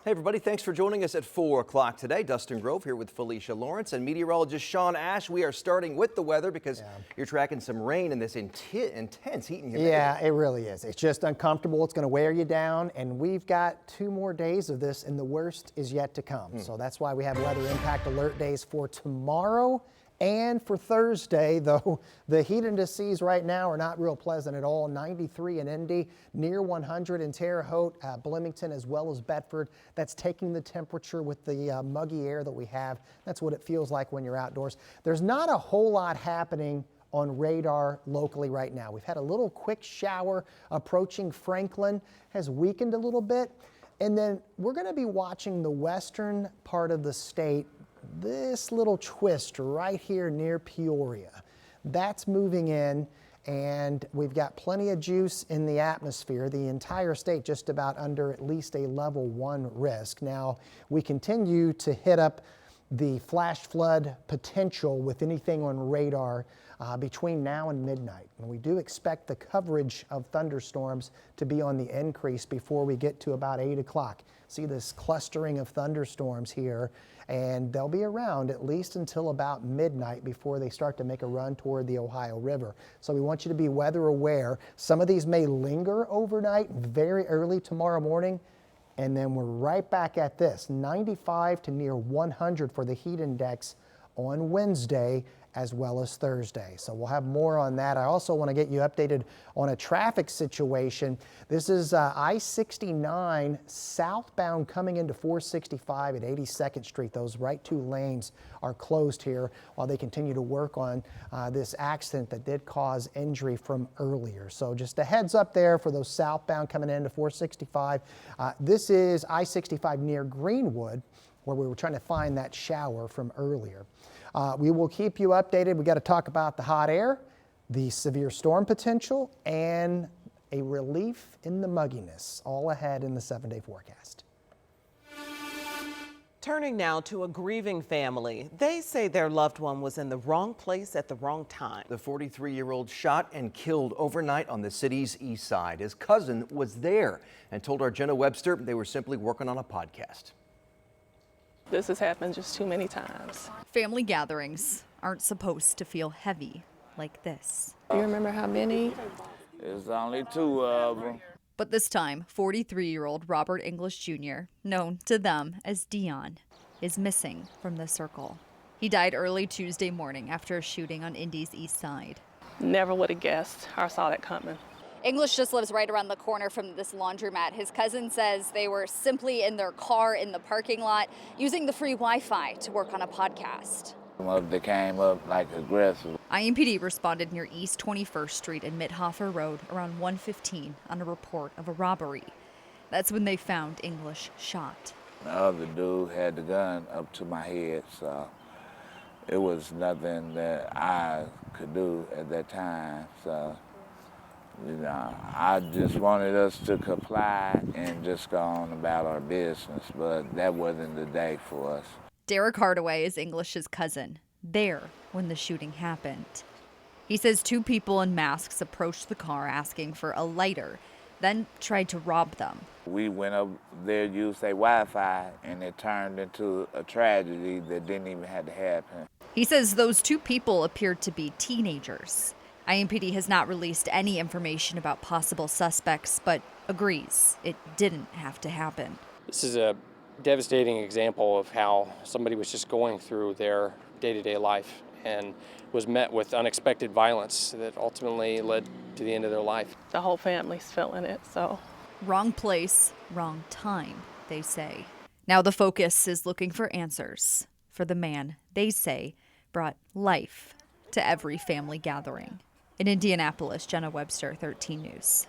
Hey everybody, thanks for joining us at 4 o'clock today. Dustin Grove here with Felicia Lawrence and meteorologist Sean Ash. We are starting with the weather because you're tracking some rain in this intense heat and humidity. Yeah, it really is. It's just uncomfortable. It's going to wear you down, and we've got 2 more days of this, and the worst is yet to come. So that's why we have weather impact alert days for tomorrow and for Thursday, though the heat indices right now are not real pleasant at all. 93 in Indy, near 100 in Terre Haute, Bloomington, as well as Bedford. That's taking the temperature with the muggy air that we have. That's what it feels like when you're outdoors. There's not a whole lot happening on radar locally right now. We've had a little quick shower approaching Franklin, has weakened a little bit. And then we're going to be watching the western part of the state, this little twist right here near Peoria. That's moving in, and we've got plenty of juice in the atmosphere. The entire state just about under at least a level 1 risk. Now, we continue to hit up the flash flood potential with anything on radar between now and midnight. And we do expect the coverage of thunderstorms to be on the increase before we get to about 8 o'clock. See this clustering of thunderstorms here, and they'll be around at least until about midnight before they start to make a run toward the Ohio River. So we want you to be weather aware. Some of these may linger overnight, very early tomorrow morning. And then we're right back at this, 95 to near 100 for the heat index on Wednesday as well as Thursday. So we'll have more on that. I also want to get you updated on a traffic situation. This is I-69 southbound coming into 465 at 82nd Street. Those right 2 lanes are closed here while they continue to work on this accident that did cause injury from earlier. So just a heads up there for those southbound coming into 465. This is I-65 near Greenwood, where we were trying to find that shower from earlier. We will keep you updated. We got to talk about the hot air, the severe storm potential, and a relief in the mugginess, all ahead in the 7-day forecast. Turning now to a grieving family. They say their loved one was in the wrong place at the wrong time. The 43-year-old shot and killed overnight on the city's east side. His cousin was there and told our Jenna Webster they were simply working on a podcast. This has happened just too many times. Family gatherings aren't supposed to feel heavy like this. You remember how many? There's only 2 of them. But this time, 43-year-old Robert English Jr., known to them as Dion, is missing from the circle. He died early Tuesday morning after a shooting on Indy's east side. Never would have guessed or saw that coming. English just lives right around the corner from this laundromat. His cousin says they were simply in their car in the parking lot using the free Wi-Fi to work on a podcast. They came up like aggressive. IMPD responded near East 21st Street and Mithofer Road around 1:15 on a report of a robbery. That's when they found English shot. The other dude had the gun up to my head, so it was nothing that I could do at that time. So, I just wanted us to comply and just go on about our business, but that wasn't the day for us. Derek Hardaway is English's cousin, there when the shooting happened. He says 2 people in masks approached the car asking for a lighter, then tried to rob them. We went up there, used their Wi-Fi, and it turned into a tragedy that didn't even have to happen. He says those 2 people appeared to be teenagers. IMPD has not released any information about possible suspects, but agrees it didn't have to happen. This is a devastating example of how somebody was just going through their day-to-day life and was met with unexpected violence that ultimately led to the end of their life. The whole family's feeling it, so. Wrong place, wrong time, they say. Now the focus is looking for answers for the man they say brought life to every family gathering. In Indianapolis, Jenna Webster, 13 News.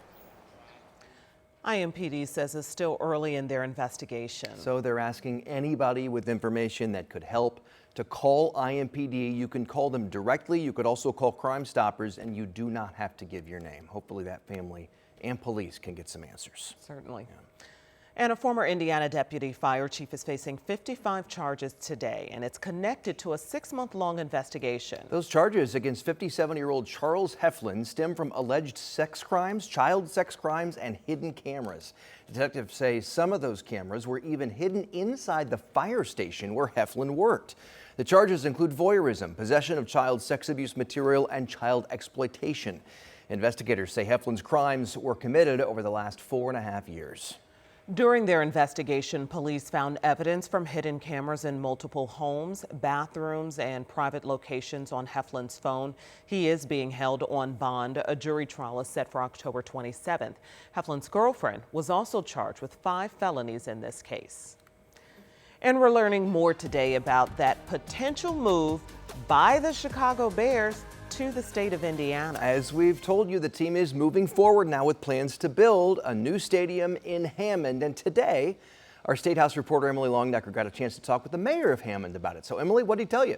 IMPD says it's still early in their investigation. So they're asking anybody with information that could help to call IMPD. You can call them directly. You could also call Crime Stoppers, and you do not have to give your name. Hopefully that family and police can get some answers. Certainly. Yeah. And a former Indiana deputy fire chief is facing 55 charges today, and it's connected to a 6-month-long investigation. Those charges against 57-year-old Charles Heflin stem from alleged sex crimes, child sex crimes, and hidden cameras. Detectives say some of those cameras were even hidden inside the fire station where Heflin worked. The charges include voyeurism, possession of child sex abuse material, and child exploitation. Investigators say Heflin's crimes were committed over the last 4.5 years. During their investigation, police found evidence from hidden cameras in multiple homes, bathrooms, and private locations on Heflin's phone. He is being held on bond. A jury trial is set for October 27th. Heflin's girlfriend was also charged with 5 felonies in this case. And we're learning more today about that potential move by the Chicago Bears to the state of Indiana. As we've told you, the team is moving forward now with plans to build a new stadium in Hammond. And today, our State House reporter Emily Longnecker got a chance to talk with the mayor of Hammond about it. So, Emily, what did he tell you?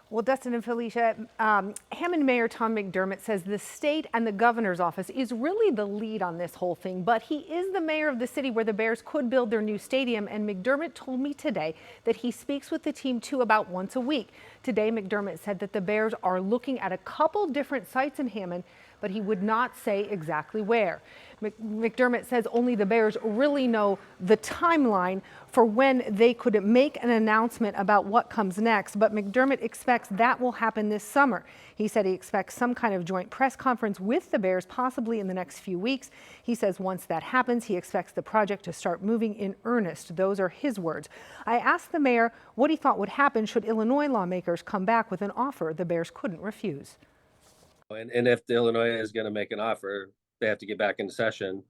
Well, Dustin and Felicia, Hammond Mayor Tom McDermott says the state and the governor's office is really the lead on this whole thing, but he is the mayor of the city where the Bears could build their new stadium, and McDermott told me today that he speaks with the team too about once a week. Today, McDermott said that the Bears are looking at a couple different sites in Hammond, but he would not say exactly where. McDermott says only the Bears really know the timeline for when they could make an announcement about what comes next, but McDermott expects that will happen this summer. He said he expects some kind of joint press conference with the Bears possibly in the next few weeks. He says once that happens, he expects the project to start moving in earnest. Those are his words. I asked the mayor what he thought would happen should Illinois lawmakers come back with an offer the Bears couldn't refuse. And if the Illinois is going to make an offer, they have to get back into session.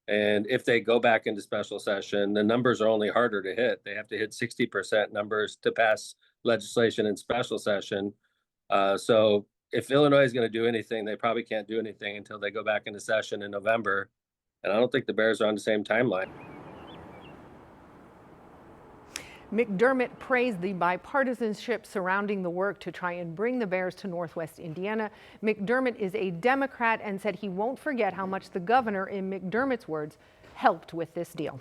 And if they go back into special session, the numbers are only harder to hit. They have to hit 60% numbers to pass legislation in special session. So if Illinois is going to do anything, they probably can't do anything until they go back into session in November. And I don't think the Bears are on the same timeline. McDermott praised the bipartisanship surrounding the work to try and bring the Bears to Northwest Indiana. McDermott is a Democrat and said he won't forget how much the governor, in McDermott's words, helped with this deal.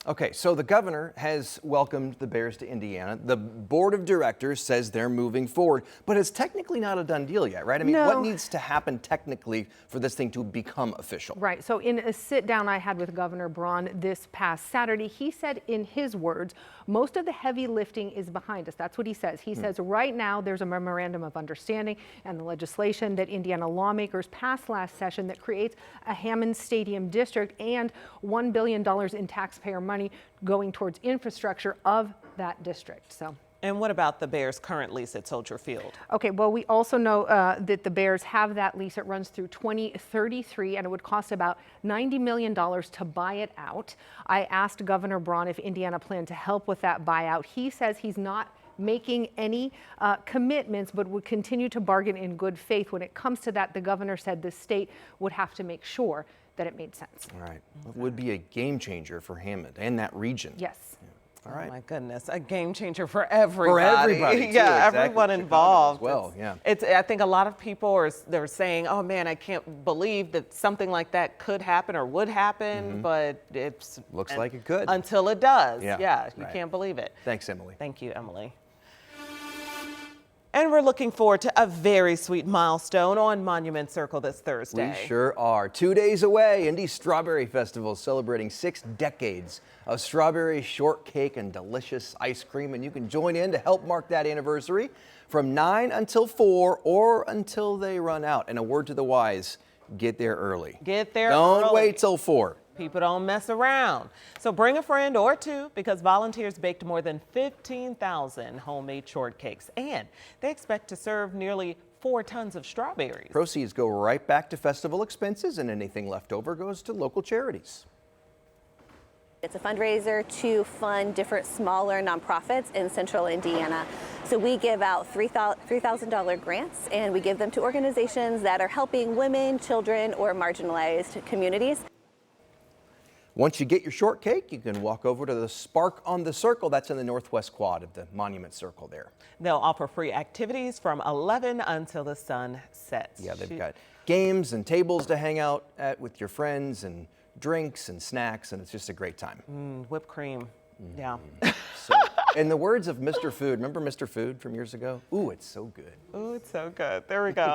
Okay, so the governor has welcomed the Bears to Indiana. The board of directors says they're moving forward, but it's technically not a done deal yet, right? I mean, what needs to happen technically for this thing to become official? Right. So in a sit down I had with Governor Braun this past Saturday, he said in his words, most of the heavy lifting is behind us. That's what he says. He says right now there's a memorandum of understanding and the legislation that Indiana lawmakers passed last session that creates a Hammond Stadium district and $1 billion in taxpayer money going towards infrastructure of that district. So. And what about the Bears' current lease at Soldier Field? Okay, well, we also know that the Bears have that lease. It runs through 2033, and it would cost about $90 million to buy it out. I asked Governor Braun if Indiana planned to help with that buyout. He says he's not making any commitments, but would continue to bargain in good faith. When it comes to that, the governor said the state would have to make sure that it made sense. All right. It would be a game changer for Hammond and that region. Yes. All right. Oh my goodness, a game changer for everybody. For everybody, too, yeah, exactly. everyone Chicago involved. as well, yeah. I think a lot of people they're saying, oh man, I can't believe that something like that could happen or would happen, but it's Looks like it could. until it does. Yeah, You right. can't believe it. Thanks, Emily. Thank you, Emily. And we're looking forward to a very sweet milestone on Monument Circle this Thursday. We sure are. 2 days away, Indy Strawberry Festival celebrating 6 decades of strawberry shortcake and delicious ice cream. And you can join in to help mark that anniversary from 9 until 4 or until they run out. And a word to the wise, get there early. Get there Don't early. wait till 4. People don't mess around. So bring a friend or two because volunteers baked more than 15,000 homemade shortcakes and they expect to serve nearly 4 tons of strawberries. Proceeds go right back to festival expenses and anything left over goes to local charities. It's a fundraiser to fund different smaller nonprofits in central Indiana. So we give out $3,000 grants and we give them to organizations that are helping women, children, or marginalized communities. Once you get your shortcake, you can walk over to the Spark on the Circle. That's in the northwest quad of the Monument Circle there. They'll offer free activities from 11 until the sun sets. Yeah, they've got games and tables to hang out at with your friends and drinks and snacks, and it's just a great time. Whipped cream. Yeah. So, in the words of Mr. Food, remember Mr. Food from years ago? Ooh, it's so good. Oh, it's so good. There we go.